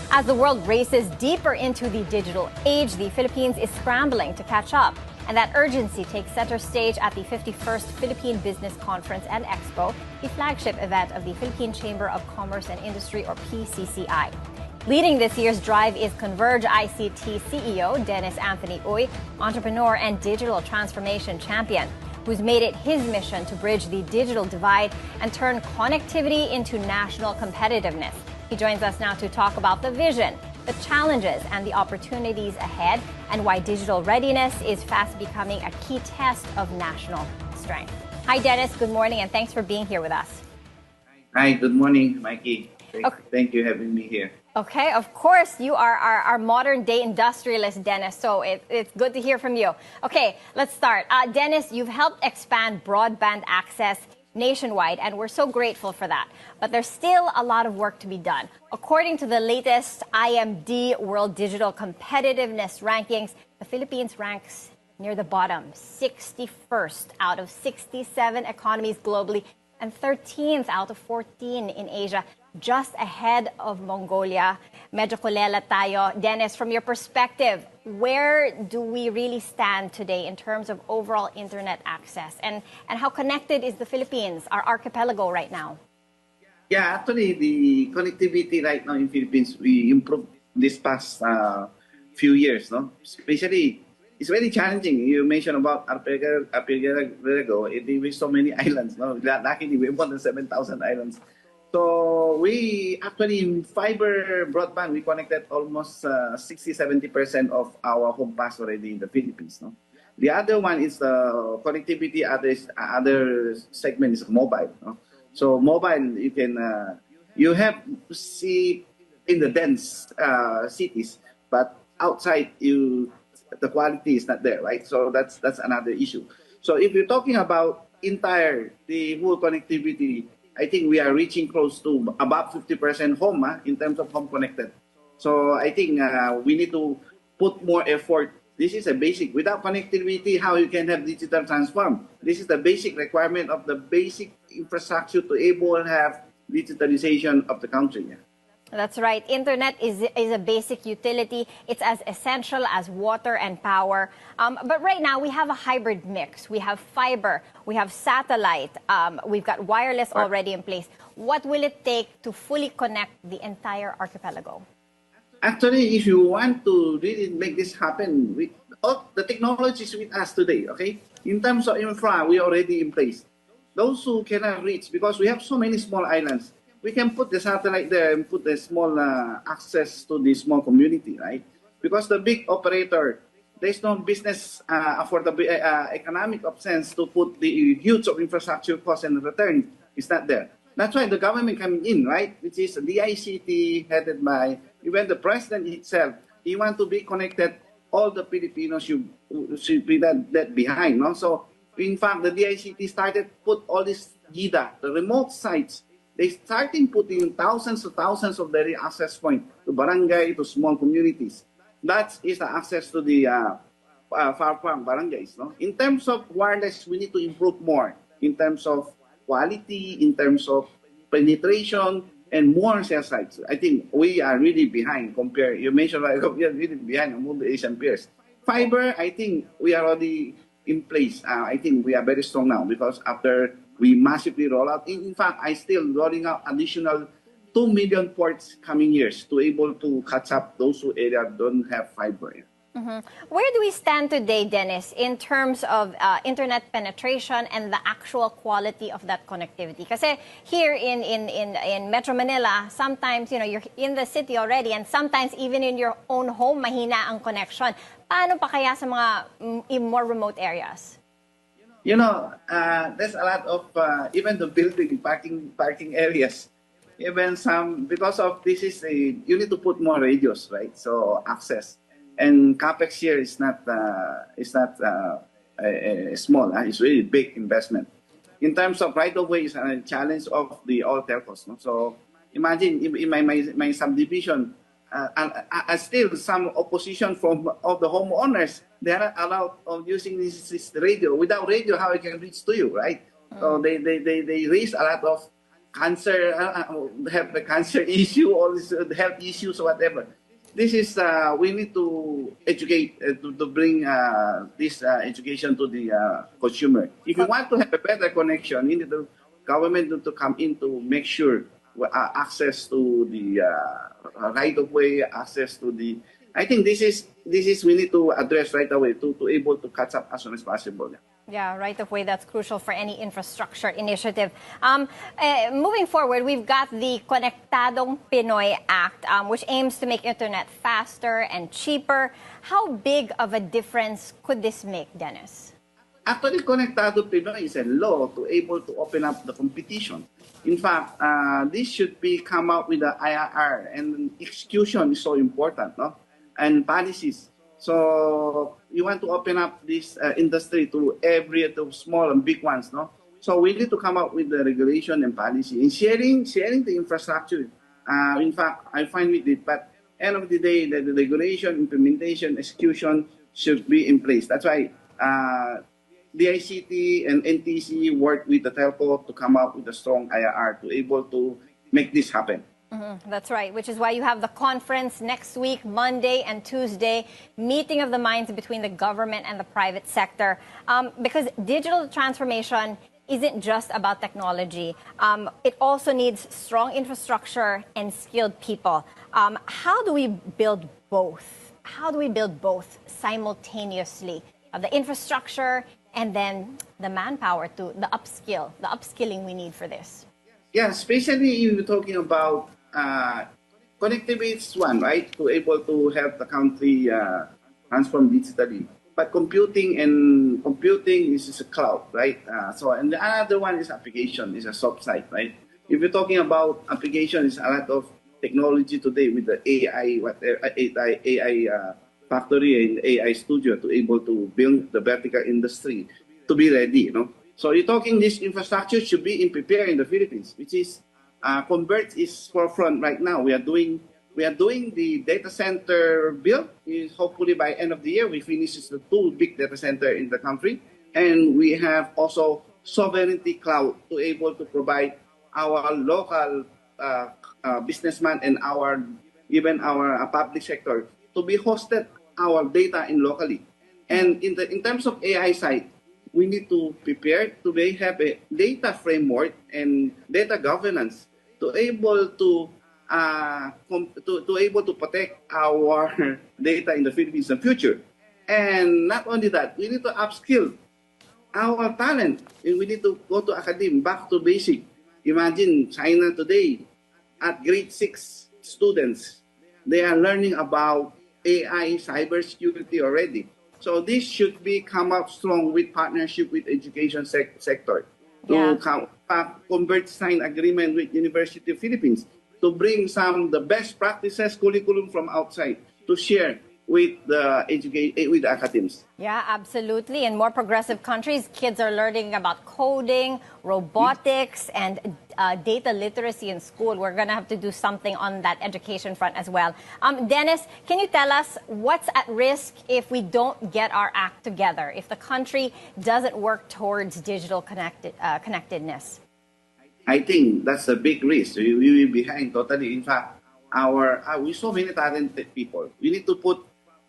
As the world races deeper into the digital age, the Philippines is scrambling to catch up. And that urgency takes center stage at the 51st Philippine Business Conference and Expo, the flagship event of the Philippine Chamber of Commerce and Industry, or PCCI. Leading this year's drive is Converge ICT CEO Dennis Anthony Uy, entrepreneur and digital transformation champion, who's made it his mission to bridge the digital divide and turn connectivity into national competitiveness. He joins us now to talk about the vision, the challenges, and the opportunities ahead, and why digital readiness is fast becoming a key test of national strength. Hi, Dennis. Good morning, and thanks for being here with us. Hi, good morning, Maiki. Thank you for having me here. Okay, of course, you are our modern-day industrialist, Dennis, so it's good to hear from you. Okay, let's start. Dennis, you've helped expand broadband access nationwide, and we're so grateful for that. But there's still a lot of work to be done. According to the latest IMD World Digital Competitiveness Rankings, the Philippines ranks near the bottom, 61st out of 67 economies globally, and 13th out of 14 in Asia, just ahead of Mongolia. Medyo kulela tayo. Dennis, from your perspective, where do we really stand today in terms of overall internet access? And how connected is the Philippines, our archipelago right now? Yeah, actually, the connectivity right now in Philippines, we improved this past few years, no? Especially, it's very challenging. You mentioned about archipelago, it was so many islands, no? Luckily, we have more than 7,000 islands. So we actually, in fiber broadband, we connected almost 60-70% of our home pass already in the Philippines. No? The other one is the connectivity. Other segment is mobile. No? So mobile, you can you have to see in the dense cities, but outside the quality is not there, right? So that's another issue. So if you're talking about the whole connectivity, I think we are reaching close to about 50% home in terms of home connected. So I think we need to put more effort. This is a basic. Without connectivity, how you can have digital transform? This is the basic requirement of the basic infrastructure to able to have digitalization of the country. That's right. Internet is a basic utility. It's as essential as water and power. But right now, we have a hybrid mix. We have fiber, we have satellite, we've got wireless already in place. What will it take to fully connect the entire archipelago? Actually, if you want to really make this happen, all the technologies with us today, okay? In terms of infra, we are already in place. Those who cannot reach, because we have so many small islands, we can put the satellite there and put the small access to the small community, right? Because the big operator, there's no business for the economic of sense to put the huge of infrastructure cost and return. It's not there. That's why the government coming in, right? Which is the ICT headed by even the president itself. He want to be connected. All the Filipinos should be that behind, no? So in fact, the DICT started put all this GIDA, the remote sites. They started putting thousands of daily access points to barangay, to small communities. That is the access to the far-flung barangays. No? In terms of wireless, we need to improve more in terms of quality, in terms of penetration, and more cell sites. I think we are really behind compared. You mentioned we are really behind among the Asian peers. Fiber, I think we are already in place. I think we are very strong now because after we massively roll out. In fact, I still rolling out additional 2 million ports coming years to able to catch up those who area don't have fiber. Mm-hmm. Where do we stand today, Dennis, in terms of internet penetration and the actual quality of that connectivity? Kasi here in Metro Manila, sometimes you're in the city already, and sometimes even in your own home, mahina ang connection. Paano pa kaya sa mga more remote areas? There's a lot of even the building parking areas, even some because of this you need to put more radios, right? So access and capex here is not small. It's really big investment. In terms of right of way, is a challenge of the all telcos. No? So imagine in my subdivision, still some opposition from of the homeowners. They are not allowed of using this radio. Without radio, how I can reach to you, right? So they raise a lot of cancer, have a cancer issue or health issues or whatever. This is, we need to educate, to bring this education to the consumer. If you want to have a better connection, you need the government to come in to make sure access to the right of way, access to the. I think this is we need to address right away to able to catch up as soon as possible. Yeah, right of way, that's crucial for any infrastructure initiative. Moving forward, we've got the Konektadong Pinoy Act, which aims to make internet faster and cheaper. How big of a difference could this make, Dennis? Actually, Konektadong Pinoy is a law to able to open up the competition. In fact, this should be come out with the IRR, and execution is so important, no? And policies. So you want to open up this industry to every to small and big ones, no? So we need to come up with the regulation and policy and sharing the infrastructure. In fact, I find with it, but end of the day, the regulation, implementation, execution should be in place. That's why DICT and NTC work with the telco to come up with a strong IRR to able to make this happen. That's right, which is why you have the conference next week, Monday and Tuesday, meeting of the minds between the government and the private sector. Because digital transformation isn't just about technology. It also needs strong infrastructure and skilled people. How do we build both? How do we build both simultaneously? The infrastructure and then the manpower to the upskilling we need for this. Yeah, especially if you're talking about connectivity is one, right? To able to help the country transform digitally. But computing is a cloud, right? And the other one is application, is a soft side, right? If you're talking about application, it's a lot of technology today with the AI factory and AI studio to able to build the vertical industry to be ready, you know. So you're talking this infrastructure should be prepared in the Philippines, which is Convert is forefront right now. We are doing the data center build. Hopefully by end of the year we finish the 2 big data center in the country, and we have also sovereignty cloud to able to provide our local businessman and even our public sector to be hosted our data in locally. And in terms of AI side, we need to prepare to have a data framework and data governance to able to protect our data in the Philippines in the future. And not only that, we need to upskill our talent, and we need to go to academia, back to basic. Imagine China today, at grade 6 students, they are learning about AI, cybersecurity already. So this should be come up strong with partnership with education sector to convert sign agreement with University of Philippines to bring the best practices curriculum from outside to share with the academics. Yeah, absolutely. In more progressive countries, kids are learning about coding, robotics, and data literacy in school. We're going to have to do something on that education front as well. Dennis, can you tell us what's at risk if we don't get our act together, if the country doesn't work towards digital connectedness? I think that's a big risk. We will be behind totally. In fact, we so many talented people. We need to put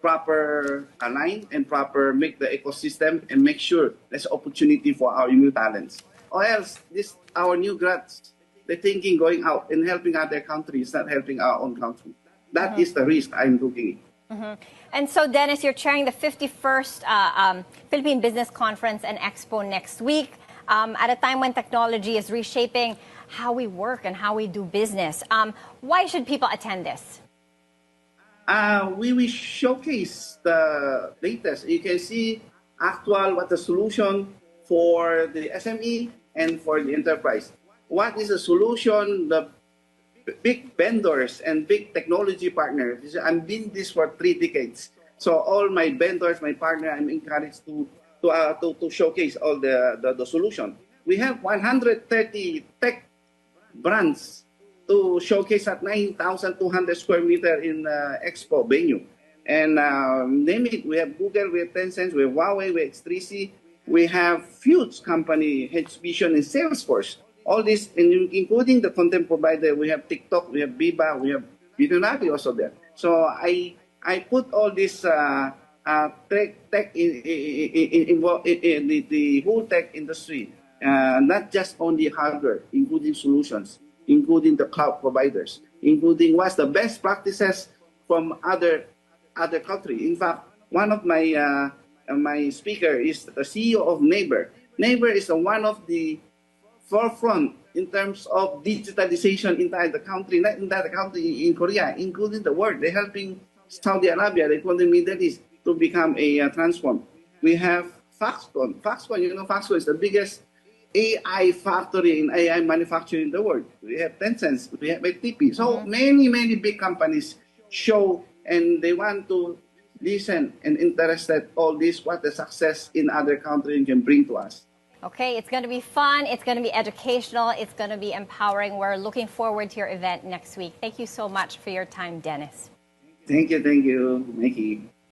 proper align and proper make the ecosystem and make sure there's opportunity for our new talents. Or else our new grads, they're thinking going out and helping other countries, not helping our own country. That is the risk I'm looking at. And so, Dennis, you're chairing the 51st Philippine Business Conference and Expo next week at a time when technology is reshaping how we work and how we do business. Why should people attend this? We will showcase the latest. You can see what the solution for the SME and for the enterprise. What is the solution? The big vendors and big technology partners. I've been this for 3 decades. So all my vendors, my partner, I'm encouraged to showcase all the solution. We have 130 tech brands to showcase at 9,200 square meter in Expo venue. And name it, we have Google, we have Tencent, we have Huawei, we have X3C, we have huge company, Vision and Salesforce. all this, including the content provider, we have TikTok, we have Viva, we have Videonavi also there. So I put all this tech in the whole tech industry, not just only hardware, including solutions, including the cloud providers, including what's the best practices from other country. In fact, one of my speaker is the CEO of Neighbor. Neighbor is one of the forefront in terms of digitalization inside the country, not inside the country, in Korea, including the world. They're helping Saudi Arabia, they call the Middle East, to become a transform. We have Foxconn. Foxconn, you know, Foxconn is the biggest AI factory in AI manufacturing in the world. We have Tencent, we have ATP. So many big companies show, and they want to listen and interested all this, what the success in other countries can bring to us. Okay, it's going to be fun, it's going to be educational, it's going to be empowering. We're looking forward to your event next week. Thank you so much for your time, Dennis. Thank you, Maiki.